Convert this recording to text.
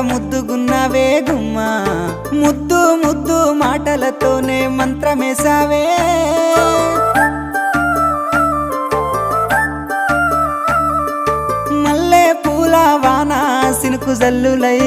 ముద్దుగున్నావే గుమ్మా ముద్దు ముద్దు మాటలతోనే మంత్రమేసావే మల్లె పూల వాన సినుకు జల్లులై